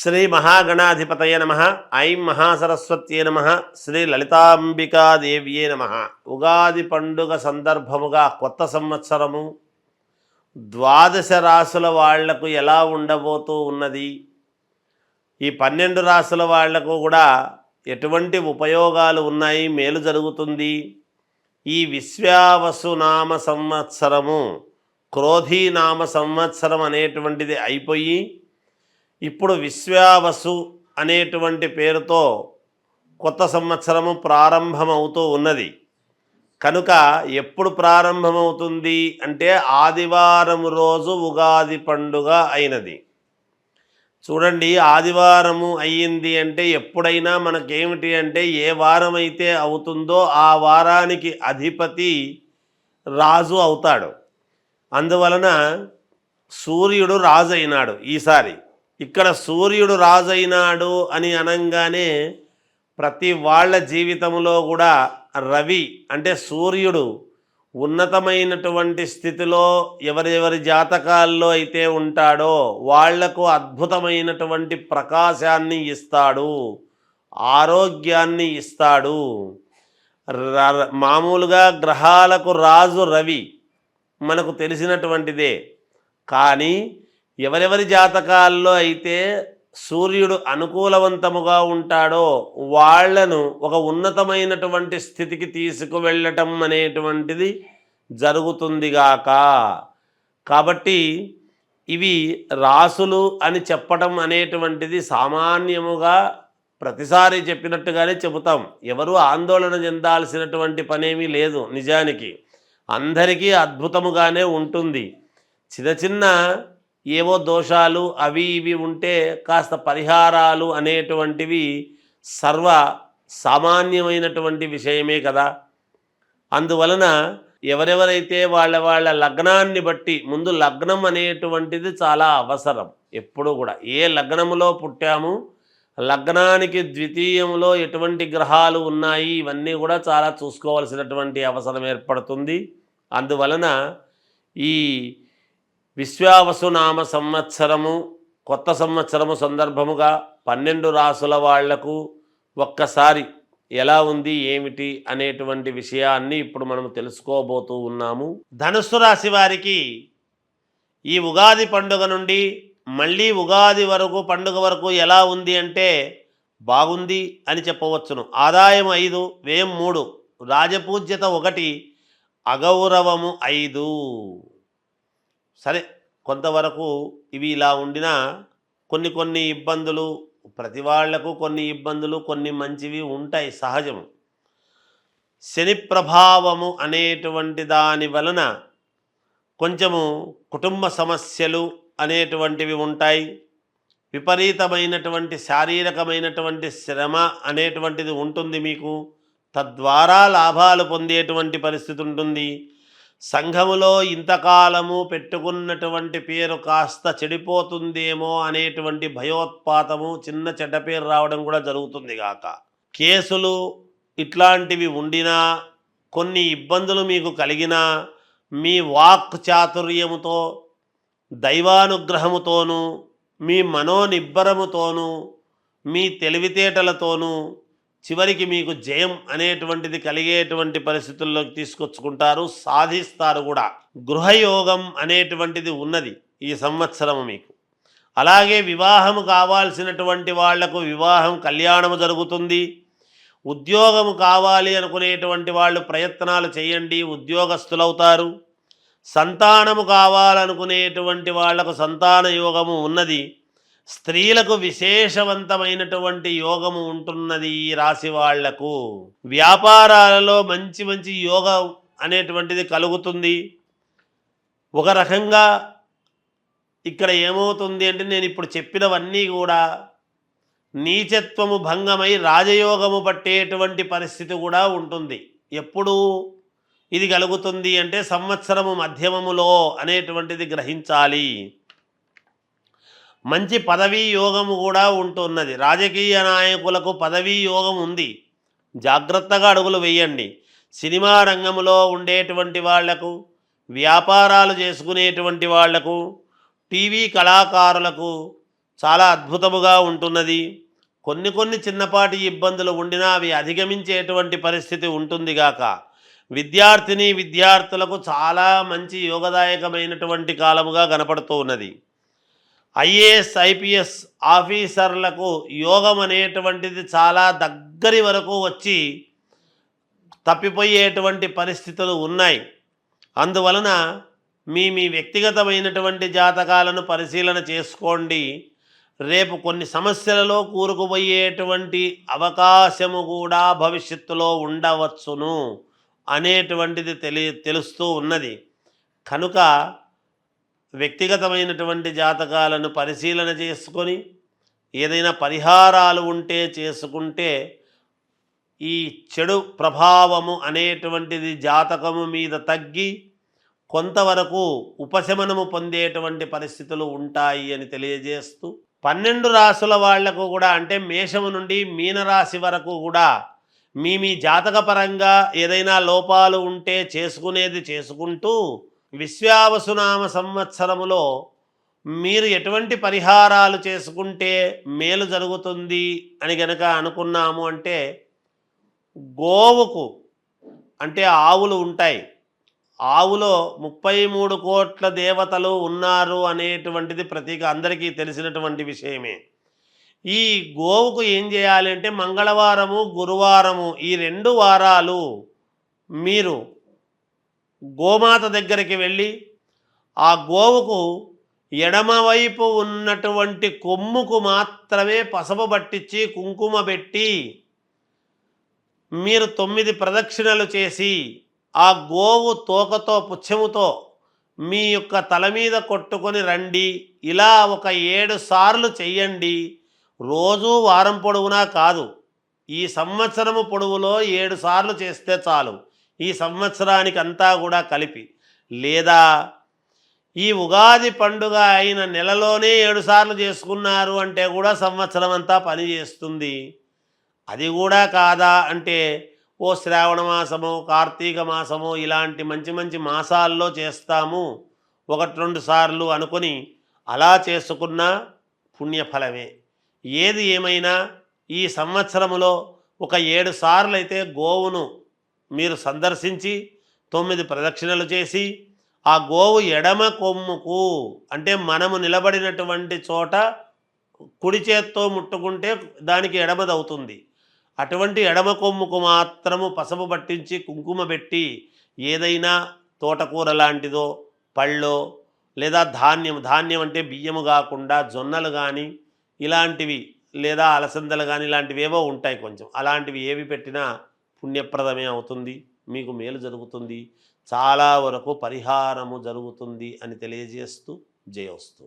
శ్రీ మహాగణాధిపతయ నమ. ఐం మహాసరస్వత్యే నమ. శ్రీ లలితాంబికాదేవ్యే నమ. ఉగాది పండుగ సందర్భముగా కొత్త సంవత్సరము ద్వాదశ రాసుల వాళ్లకు ఎలా ఉండబోతూ ఉన్నది, ఈ 12 రాసుల వాళ్లకు కూడా ఎటువంటి ఉపయోగాలు ఉన్నాయి, మేలు జరుగుతుంది. ఈ విశ్వావసునామ సంవత్సరము క్రోధీనామ సంవత్సరం అనేటువంటిది అయిపోయి ఇప్పుడు విశ్వావసు అనేటువంటి పేరుతో కొత్త సంవత్సరము ప్రారంభమవుతూ ఉన్నది. కనుక ఎప్పుడు ప్రారంభమవుతుంది అంటే ఆదివారం రోజు ఉగాది పండుగ అయినది. చూడండి, ఆదివారము అయ్యింది అంటే ఎప్పుడైనా మనకేమిటి అంటే ఏ వారం అయితే అవుతుందో ఆ వారానికి అధిపతి రాజు అవుతాడు. అందువలన సూర్యుడు రాజు అయినాడు ఈసారి. ఇక్కడ సూర్యుడు రాజైనాడు అని అనంగానే ప్రతి వాళ్ళ జీవితంలో కూడా రవి అంటే సూర్యుడు ఉన్నతమైనటువంటి స్థితిలో ఎవరెవరి జాతకాల్లో అయితే ఉంటాడో వాళ్లకు అద్భుతమైనటువంటి ప్రకాశాన్ని ఇస్తాడు, ఆరోగ్యాన్ని ఇస్తాడు. మామూలుగా గ్రహాలకు రాజు రవి మనకు తెలిసినటువంటిదే. కానీ ఎవరెవరి జాతకాల్లో అయితే సూర్యుడు అనుకూలవంతముగా ఉంటాడో వాళ్లను ఒక ఉన్నతమైనటువంటి స్థితికి తీసుకువెళ్ళటం అనేటువంటిది జరుగుతుందిగాక. కాబట్టి ఇవి రాసులు అని చెప్పటం అనేటువంటిది సామాన్యముగా ప్రతిసారి చెప్పినట్టుగానే చెబుతాం. ఎవరు ఆందోళన చెందాల్సినటువంటి పనేమీ లేదు. నిజానికి అందరికీ అద్భుతముగానే ఉంటుంది. చిన్న చిన్న ఏవో దోషాలు అవి ఇవి ఉంటే కాస్త పరిహారాలు అనేటువంటివి సర్వ సామాన్యమైనటువంటి విషయమే కదా. అందువలన ఎవరెవరైతే వాళ్ళ లగ్నాన్ని బట్టి, ముందు లగ్నం అనేటువంటిది చాలా అవసరం. ఎప్పుడు కూడా ఏ లగ్నములో పుట్టాము, లగ్నానికి ద్వితీయంలో ఎటువంటి గ్రహాలు ఉన్నాయి, ఇవన్నీ కూడా చాలా చూసుకోవాల్సినటువంటి అవసరం ఏర్పడుతుంది. అందువలన ఈ విశ్వావసునామ సంవత్సరము కొత్త సంవత్సరము సందర్భముగా 12 రాసుల వాళ్లకు ఒక్కసారి ఎలా ఉంది ఏమిటి అనేటువంటి విషయాన్ని ఇప్పుడు మనం తెలుసుకోబోతూ ఉన్నాము. ధనుస్సు రాశి వారికి ఈ ఉగాది పండుగ నుండి మళ్ళీ ఉగాది వరకు పండుగ వరకు ఎలా ఉంది అంటే బాగుంది అని చెప్పవచ్చును. ఆదాయం 5, వ్యయం 3, రాజపూజ్యత 1, అగౌరవము 5. సరే, కొంతవరకు ఇవి ఇలా ఉండినా కొన్ని ఇబ్బందులు ప్రతి వాళ్లకు, కొన్ని ఇబ్బందులు కొన్ని మంచివి ఉంటాయి, సహజము. శని ప్రభావము అనేటువంటి దాని వలన కొంచెము కుటుంబ సమస్యలు అనేటువంటివి ఉంటాయి. విపరీతమైనటువంటి శారీరకమైనటువంటి శ్రమ అనేటువంటిది ఉంటుంది మీకు. తద్వారా లాభాలు పొందేటువంటి పరిస్థితి ఉంటుంది. సంఘములో ఇంతకాలము పెట్టుకున్నటువంటి పేరు కాస్త చెడిపోతుందేమో అనేటువంటి భయోత్పాతము, చిన్న చెడ్డ పేరు రావడం కూడా జరుగుతుంది గాక. కేసులు ఇట్లాంటివి ఉండినా, కొన్ని ఇబ్బందులు మీకు కలిగినా మీ వాక్ చాతుర్యముతో, దైవానుగ్రహముతోనూ, మీ మనోనిబ్బరముతోనూ, మీ తెలివితేటలతోనూ చివరికి మీకు జయం అనేటువంటిది కలిగేటువంటి పరిస్థితుల్లోకి తీసుకొచ్చుకుంటారు, సాధిస్తారు కూడా. గృహయోగం అనేటువంటిది ఉన్నది ఈ సంవత్సరము మీకు. అలాగే వివాహము కావాల్సినటువంటి వాళ్లకు వివాహం, కళ్యాణము జరుగుతుంది. ఉద్యోగము కావాలి అనుకునేటువంటి వాళ్ళు ప్రయత్నాలు చేయండి, ఉద్యోగస్తులవుతారు. సంతానము కావాలనుకునేటువంటి వాళ్లకు సంతాన యోగము ఉన్నది. స్త్రీలకు విశేషవంతమైనటువంటి యోగము ఉంటున్నది ఈ రాశి వాళ్లకు. వ్యాపారాలలో మంచి యోగం అనేటువంటిది కలుగుతుంది. ఒక రకంగా ఇక్కడ ఏమవుతుంది అంటే నేను ఇప్పుడు చెప్పినవన్నీ కూడా నీచత్వము భంగమై రాజయోగము పట్టేటువంటి పరిస్థితి కూడా ఉంటుంది. ఎప్పుడు ఇది కలుగుతుంది అంటే సంవత్సరము మధ్యమములో అనేటువంటిది గ్రహించాలి. మంచి పదవీ యోగము కూడా ఉంటున్నది. రాజకీయ నాయకులకు పదవీ యోగం ఉంది, జాగ్రత్తగా అడుగులు వేయండి. సినిమా రంగంలో ఉండేటువంటి వాళ్లకు, వ్యాపారాలు చేసుకునేటువంటి వాళ్లకు, టీవీ కళాకారులకు చాలా అద్భుతముగా ఉంటున్నది. కొన్ని కొన్ని చిన్నపాటి ఇబ్బందులు ఉండినా అవి అధిగమించేటువంటి పరిస్థితి ఉంటుంది గాక విద్యార్థిని విద్యార్థులకు చాలా మంచి యోగదాయకమైనటువంటి కాలముగా కనపడుతూ ఉన్నది. ఐఏఎస్ ఐపీఎస్ ఆఫీసర్లకు యోగం అనేటువంటిది చాలా దగ్గరి వరకు వచ్చి తప్పిపోయేటువంటి పరిస్థితులు ఉన్నాయి. అందువలన మీ వ్యక్తిగతమైనటువంటి జాతకాలను పరిశీలన చేసుకోండి. రేపు కొన్ని సమస్యలలో కూరుకుపోయేటువంటి అవకాశము కూడా భవిష్యత్తులో ఉండవచ్చును అనేటువంటిది తెలుస్తూ ఉన్నది. కనుక వ్యక్తిగతమైనటువంటి జాతకాలను పరిశీలన చేసుకొని ఏదైనా పరిహారాలు ఉంటే చేసుకుంటే ఈ చెడు ప్రభావము అనేటువంటిది జాతకము మీద తగ్గి కొంతవరకు ఉపశమనము పొందేటువంటి పరిస్థితులు ఉంటాయి అని తెలియజేస్తూ 12 రాసుల వాళ్లకు కూడా అంటే మేషము నుండి మీనరాశి వరకు కూడా మీ జాతకపరంగా ఏదైనా లోపాలు ఉంటే చేసుకునేది చేసుకుంటూ విశ్వావసునామ సంవత్సరములో మీరు ఎటువంటి పరిహారాలు చేసుకుంటే మేలు జరుగుతుంది అని గనక అనుకున్నాము అంటే గోవుకు అంటే ఆవులు ఉంటాయి. ఆవులో 33 కోట్ల దేవతలు ఉన్నారు అనేటువంటిది ప్రతీక అందరికీ తెలిసినటువంటి విషయమే. ఈ గోవుకు ఏం చేయాలి అంటే మంగళవారము గురువారము ఈ 2 వారాలు మీరు గోమాత దగ్గరికి వెళ్ళి ఆ గోవుకు ఎడమవైపు ఉన్నటువంటి కొమ్ముకు మాత్రమే పసుపు పట్టించి కుంకుమ పెట్టి మీరు 9 ప్రదక్షిణలు చేసి ఆ గోవు తోకతో పుచ్చముతో మీ యొక్క తల మీద కొట్టుకొని రండి. ఇలా ఒక 7 సార్లు చెయ్యండి. రోజు వారం పొడవునా కాదు, ఈ సంవత్సరము పొడవులో 7 సార్లు చేస్తే చాలు, ఈ సంవత్సరానికి అంతా కూడా కలిపి. లేదా ఈ ఉగాది పండుగ అయిన నెలలోనే 7 సార్లు చేసుకున్నారు అంటే కూడా సంవత్సరం అంతా పని చేస్తుంది. అది కూడా కాదా అంటే ఓ శ్రావణ మాసము కార్తీక మాసము ఇలాంటి మంచి మంచి మాసాల్లో చేస్తాము 1-2 సార్లు అనుకొని అలా చేసుకున్న పుణ్యఫలమే. ఏది ఏమైనా ఈ సంవత్సరములో ఒక 7 సార్లు అయితే గోవును మీరు సందర్శించి 9 ప్రదక్షిణలు చేసి ఆ గోవు ఎడమ కొమ్ముకు అంటే మనము నిలబడినటువంటి చోట కుడి చేత్తో ముట్టుకుంటే దానికి ఎడమదవుతుంది. అటువంటి ఎడమ కొమ్ముకు మాత్రము పసుపు పట్టించి కుంకుమ పెట్టి ఏదైనా తోటకూర లాంటిదో పళ్ళో లేదా ధాన్యం అంటే బియ్యము కాకుండా జొన్నలు కానీ ఇలాంటివి లేదా అలసందలు కానీ ఇలాంటివి ఏవో ఉంటాయి కొంచెం, అలాంటివి ఏవి పెట్టినా పుణ్యప్రదమే అవుతుంది, మీకు మేలు జరుగుతుంది, చాలా వరకు పరిహారము జరుగుతుంది అని తెలియజేస్తూ జయోస్తు.